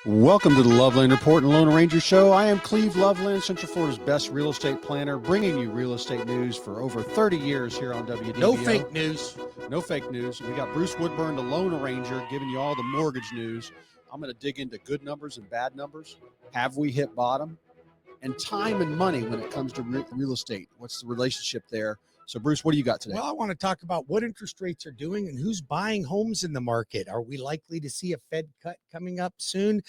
Welcome to the Loveland Report and Lone Ranger Show. I am Cleve Loveland, Central Florida's best real estate planner, bringing you real estate news for over 30 years here on WDBO. No fake news. No fake news. We got Bruce Woodburn, the Lone Ranger, giving you all the mortgage news. I'm going to dig into good numbers and bad numbers. Have we hit bottom? And time and money when it comes to real estate. What's the relationship there? So, Bruce, what do you got today? Well, I want to talk about what interest rates are doing and who's buying homes in the market. Are we likely to see a Fed cut coming up soon?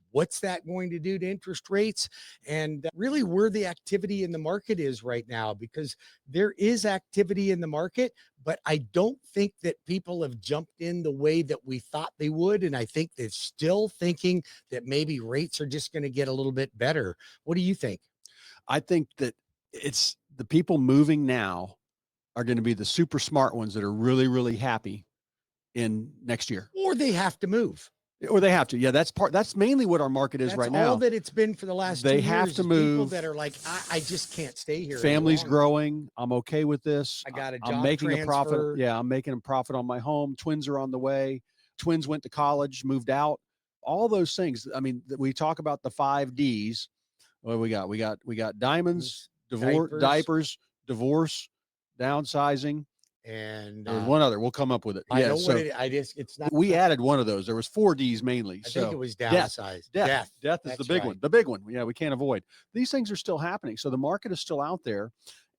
What's that going to do to interest rates? And really where the activity in the market is right now, because there is activity in the market, but I don't think that people have jumped in the way that we thought they would. And I think they're still thinking that maybe rates are just going to get a little bit better. What do you think? I think that it's the people moving now are going to be the super smart ones that are really, really happy in next year. Or they have to move. Or they have to. Yeah, that's mainly what our market is right now. That's all that it's been for the last 2 years. They have to move. People that are like, I just can't stay here. Family's growing. I'm okay with this. I got a job I'm making transfer. a profit. Yeah, I'm making a profit on my home. Twins are on the way. Twins went to college, moved out. All those things. I mean, we talk about the 5 Ds. What do we got? We got diamonds, diapers, divorce, downsizing, and there's one other. We'll come up with it. I know what it's not. We added one of those. There was 4 Ds mainly. I think it was downsize. Death is the big one. The big one. Yeah, we can't avoid. These things are still happening. So the market is still out there.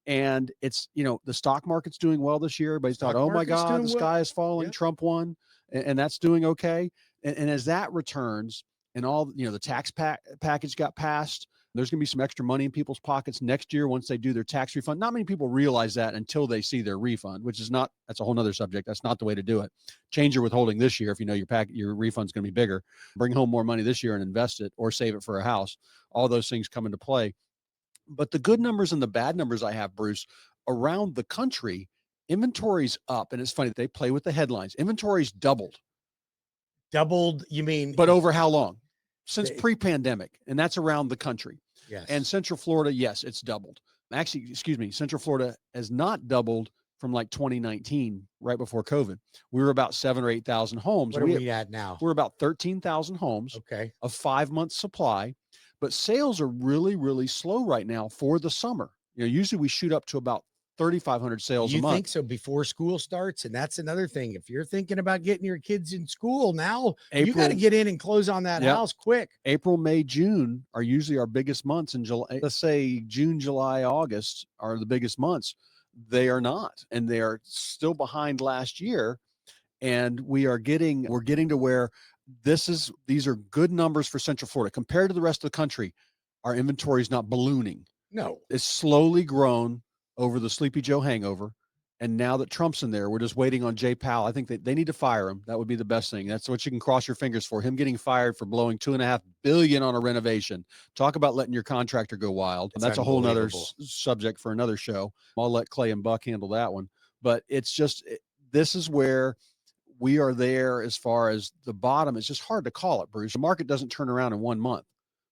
And it's, the stock market's doing well this year. Everybody's thought, oh my God, the sky is falling. Yeah. Trump won. And that's doing okay. And as that returns and all, the tax package got passed, there's going to be some extra money in people's pockets next year once they do their tax refund. Not many people realize that until they see their refund, that's a whole nother subject. That's not the way to do it. Change your withholding this year if you know your refund's going to be bigger. Bring home more money this year and invest it or save it for a house. All those things come into play. But the good numbers and the bad numbers I have, Bruce, around the country, inventory's up. And it's funny, they play with the headlines. Inventory's doubled. Doubled, you mean? But over how long? Since pre-pandemic, and that's around the country. Yes. And Central Florida, yes, it's doubled. Actually, Central Florida has not doubled from like 2019, right before COVID. We were about 7,000 or 8,000 homes. What are we at now? We're about 13,000 homes. Okay. Of 5 months supply, but sales are really, really slow right now for the summer. Usually we shoot up to about 3,500 sales a month. You think so before school starts? And that's another thing. If you're thinking about getting your kids in school now, you got to get in and close on that house quick. April, May, June are usually our biggest months. In July, let's say June, July, August are the biggest months. They are not, and they are still behind last year. And we're getting to where these are good numbers for Central Florida compared to the rest of the country. Our inventory is not ballooning. No, it's slowly grown over the Sleepy Joe hangover. And now that Trump's in there, we're just waiting on Jay Powell. I think that they need to fire him. That would be the best thing. That's what you can cross your fingers for. Him getting fired for blowing $2.5 billion on a renovation. Talk about letting your contractor go wild. That's a whole nother subject for another show. I'll let Clay and Buck handle that one. But it's just, this is where we are there as far as the bottom. It's just hard to call it, Bruce. The market doesn't turn around in 1 month.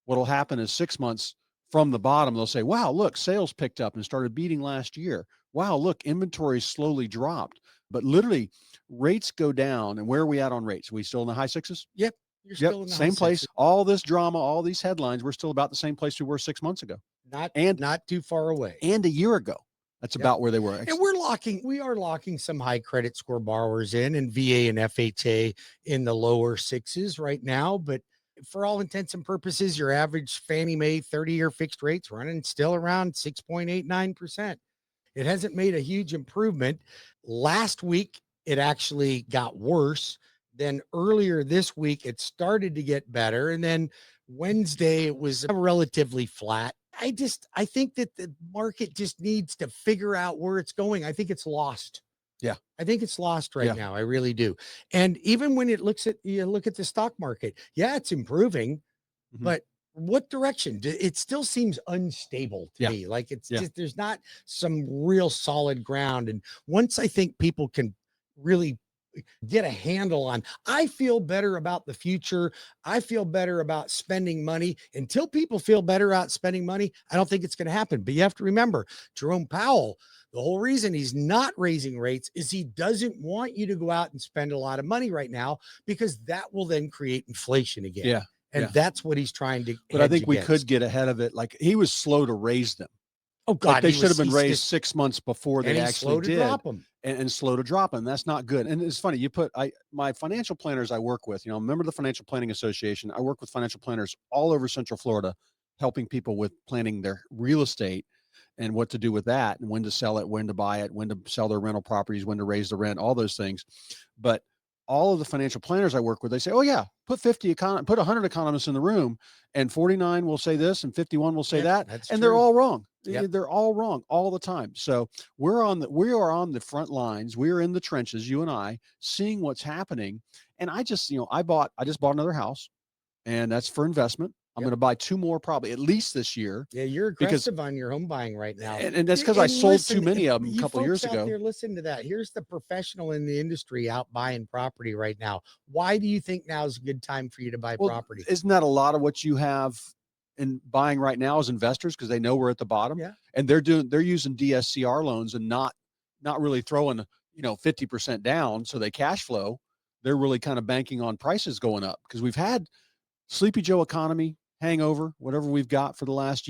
What'll happen is 6 months from the bottom, they'll say, wow, look, sales picked up and started beating last year. Wow, look, inventory slowly dropped. But literally, rates go down. And where are we at on rates? Are we still in the high sixes? Yep. You're still in the same high place. Sixes. All this drama, all these headlines, we're still about the same place we were 6 months ago. Not too far away. And a year ago. That's about where they were. And we are locking some high credit score borrowers in, and VA and FHA in the lower sixes right now. But for all intents and purposes, your average Fannie Mae 30-year fixed rate's running still around 6.89%. It hasn't made a huge improvement. Last week, it actually got worse. Then earlier this week, it started to get better. And then Wednesday, it was relatively flat. I think that the market just needs to figure out where it's going. I think it's lost. Yeah. I think it's lost right now. I really do. And even when you look at the stock market, it's improving, but what direction? It still seems unstable to me. Like it's just, there's not some real solid ground. And once I think people can really get a handle on, I feel better about the future. I feel better about spending money. Until people feel better about spending money, I don't think it's going to happen. But you have to remember, Jerome Powell, the whole reason he's not raising rates is he doesn't want you to go out and spend a lot of money right now, because that will then create inflation again. Yeah. And that's what he's trying to. But I think we could get ahead of it. Like, he was slow to raise them. Oh God, like they should have been raised 6 months before they actually did, drop them. And slow to drop them. That's not good. And it's funny, you put my financial planners I work with, I'm a member of the Financial Planning Association. I work with financial planners all over Central Florida, helping people with planning their real estate and what to do with that, and when to sell it, when to buy it, when to sell their rental properties, when to raise the rent, all those things. But all of the financial planners I work with, they say, oh yeah, put 100 economists in the room, and 49 will say this and 51 will say that. And true. They're all wrong. Yep. They're all wrong all the time. So we are on the front lines. We're in the trenches, you and I, seeing what's happening. And I just bought another house, and that's for investment. I'm going to buy 2 more probably at least this year. Yeah, you're aggressive on your home buying right now. And that's because I sold too many of them a couple years ago. Listen to that. Here's the professional in the industry out buying property right now. Why do you think now is a good time for you to buy property? Isn't that a lot of what you have in buying right now as investors? Because they know we're at the bottom. Yeah. And they're using DSCR loans and not really throwing 50% down so they cash flow. They're really kind of banking on prices going up, because we've had Sleepy Joe economy, hangover, whatever we've got for the last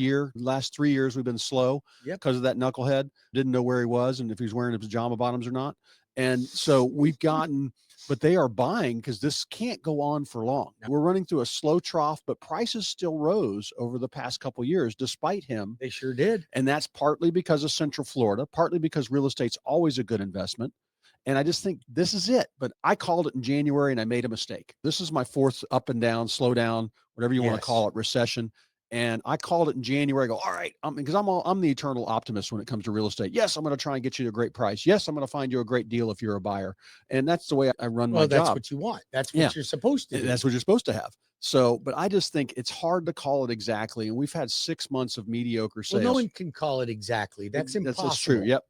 3 years, we've been slow because of that knucklehead. Didn't know where he was and if he was wearing his pajama bottoms or not. And so we've gotten, but they are buying because this can't go on for long. We're running through a slow trough, but prices still rose over the past couple of years, despite him. They sure did. And that's partly because of Central Florida, partly because real estate's always a good investment. And I just think this is it. But I called it in January and I made a mistake. This is my 4th up and down, slow down, whatever you want to call it, recession. And I called it in January. I go, all right, because I'm the eternal optimist when it comes to real estate. Yes, I'm going to try and get you a great price. Yes, I'm going to find you a great deal if you're a buyer. And that's the way I run my job. Well, that's what you want. That's what you're supposed to do. That's what you're supposed to have. So, but I just think it's hard to call it exactly. And we've had 6 months of mediocre sales. Well, no one can call it exactly. That's impossible. That's true. Yep.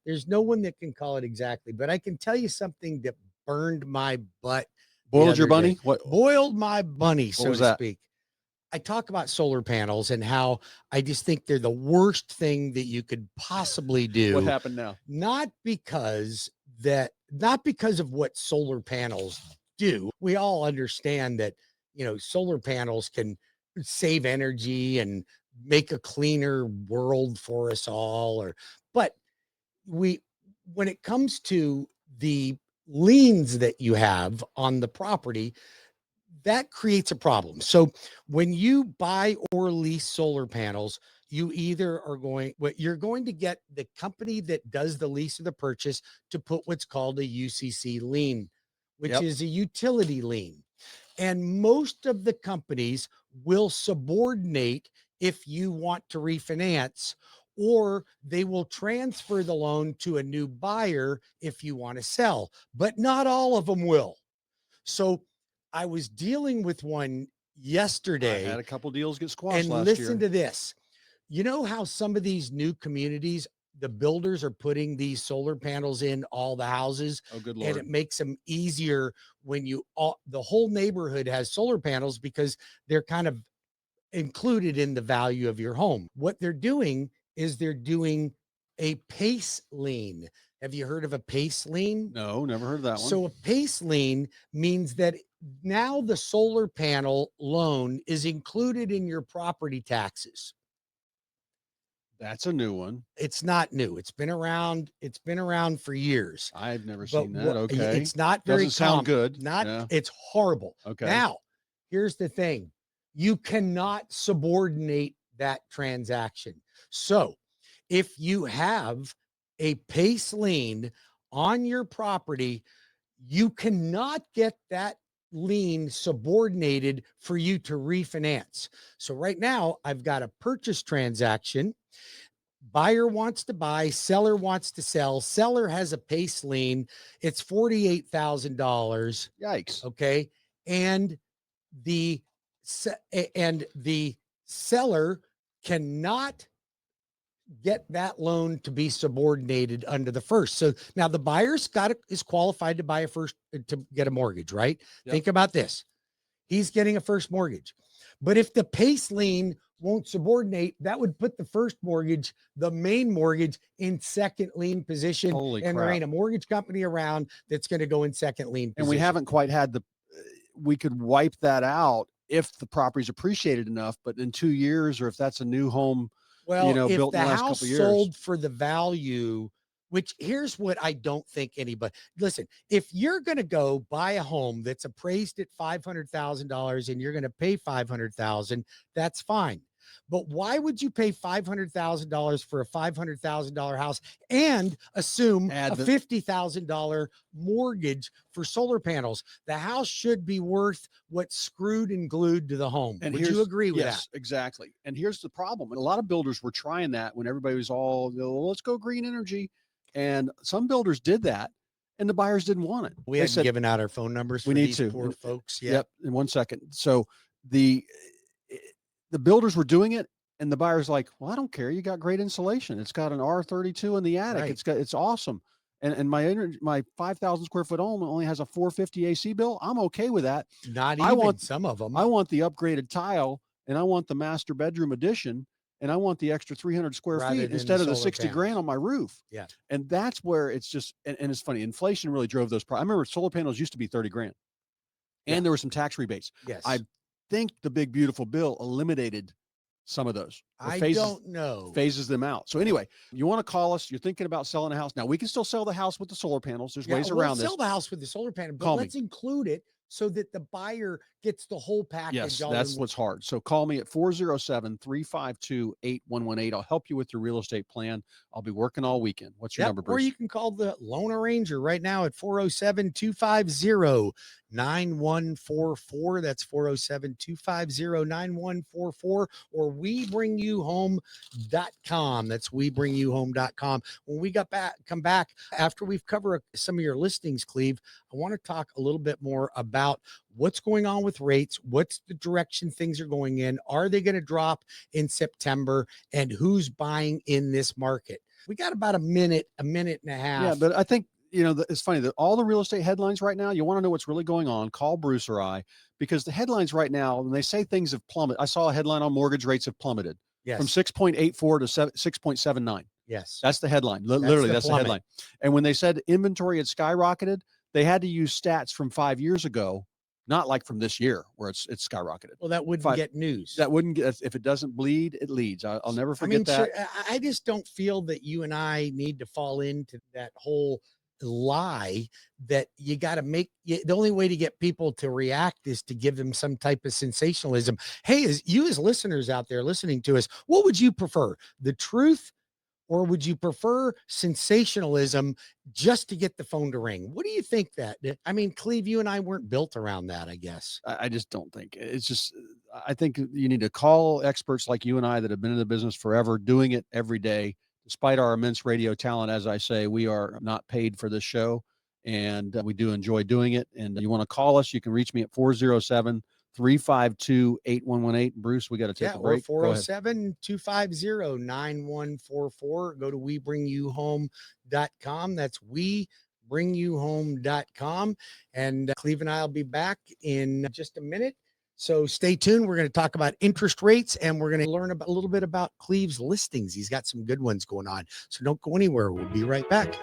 There's no one that can call it exactly. But I can tell you something that burned my butt. Boiled your bunny? What? Boiled my bunny, so to speak. I talk about solar panels and how I just think they're the worst thing that you could possibly do. What happened now? Not because of what solar panels do. We all understand that, solar panels can save energy and make a cleaner world for us all, but when it comes to the liens that you have on the property, that creates a problem. So when you buy or lease solar panels, you're going to get the company that does the lease or the purchase to put what's called a UCC lien, which is a utility lien. And most of the companies will subordinate if you want to refinance, or they will transfer the loan to a new buyer if you want to sell, but not all of them will. So I was dealing with one yesterday. I had a couple deals get squashed last year. Listen to this. You know how some of these new communities, the builders are putting these solar panels in all the houses? Oh, good Lord. And it makes them easier when the whole neighborhood has solar panels, because they're kind of included in the value of your home. What they're doing is they're doing a PACE lien. Have you heard of a PACE lien? No, never heard of that one. So a PACE lien means that now the solar panel loan is included in your property taxes. That's a new one. It's not new. It's been around. It's been around for years. I've never seen that. Okay. It's not very Doesn't sound good. It's horrible. Okay. Now, here's the thing. You cannot subordinate that transaction. So if you have a PACE lien on your property, you cannot get that lien subordinated for you to refinance. So right now I've got a purchase transaction. Buyer wants to buy, seller wants to sell. Seller has a PACE lien. It's $48,000. Yikes. Okay. And the seller cannot get that loan to be subordinated under the first. So now the buyer's is qualified to buy to get a mortgage, right? Yep. Think about this. He's getting a first mortgage. But if the PACE lien won't subordinate, that would put the first mortgage, the main mortgage, in second lien position. Holy crap. There ain't a mortgage company around that's going to go in second lien position. And we haven't quite had we could wipe that out if the property's appreciated enough, but in 2 years, or if that's a new home, Well, if built in the the last house couple of years. sold for the value, which here's what I don't think anybody listen, if you're going to go buy a home that's appraised at $500,000 and you're going to pay 500,000, that's fine. But why would you pay $500,000 for a $500,000 house and assume a $50,000 mortgage for solar panels? The house should be worth what's screwed and glued to the home. And would you agree with yes, that? exactly. And here's the problem. And a lot of builders were trying that when everybody was all, let's go green energy. And some builders did that, and the buyers didn't want it. We haven't given out our phone numbers we for need these to. poor folks yet. Yep. In 1 second. So the builders were doing it, and the buyer's like, well, I don't care. You got great insulation. It's got an R32 in the attic. Right. It's awesome. And my 5,000 square foot home only has a 450 AC bill. I'm okay with that. Not even some of them. I want the upgraded tile, and I want the master bedroom addition, and I want the extra 300 square feet instead of the 60 grand on my roof. Yeah. And that's where it's just, and it's funny. Inflation really drove those. I remember solar panels used to be 30 grand, and there were some tax rebates. Yes. I think the big, beautiful bill eliminated some of those. I don't know. Phases them out. So anyway, you want to call us. You're thinking about selling a house. Now, we can still sell the house with the solar panels. There's ways around this. Sell the house with the solar panel, but let's include it so that the buyer gets the whole package. Yes, that's what's hard. So call me at 407-352-8118. I'll help you with your real estate plan. I'll be working all weekend. What's your number, Bruce? Or you can call the loan arranger right now at 407-250-9144. That's 407-250-9144, or WeBringYouHome.com. That's WeBringYouHome.com. When we come back after we've covered some of your listings, Cleve, I want to talk a little bit more about what's going on with rates, what's the direction things are going in, are they going to drop in September, and who's buying in this market. We got about a minute and a half. Yeah, but I think, it's funny that all the real estate headlines right now, you want to know what's really going on, call Bruce or I, because the headlines right now, when they say things have plummeted, I saw a headline on mortgage rates have plummeted from 6.84 to 6.79. Yes. That's the headline. Literally, that's the headline. And when they said inventory had skyrocketed, they had to use stats from 5 years ago, not like from this year where it's skyrocketed. Well, that wouldn't get news. That wouldn't get, if it doesn't bleed, it leads. I'll never forget that. Sure, I just don't feel that you and I need to fall into that whole lie that you got to the only way to get people to react is to give them some type of sensationalism. Hey, as listeners out there listening to us, what would you prefer? The truth? Or would you prefer sensationalism just to get the phone to ring? What do you think that? I mean, Cleve, you and I weren't built around that, I guess. I just don't think it's just, I think you need to call experts like you and I that have been in the business forever, doing it every day. Despite our immense radio talent, as I say, we are not paid for this show, and we do enjoy doing it. And you want to call us, you can reach me at 407-352-8118. Bruce, we got to take a break. 407-250-9144. Go to WeBringYouHome.com. That's WeBringYouHome.com. And Cleve and I will be back in just a minute. So stay tuned. We're going to talk about interest rates, and we're going to learn a little bit about Cleve's listings. He's got some good ones going on. So don't go anywhere. We'll be right back.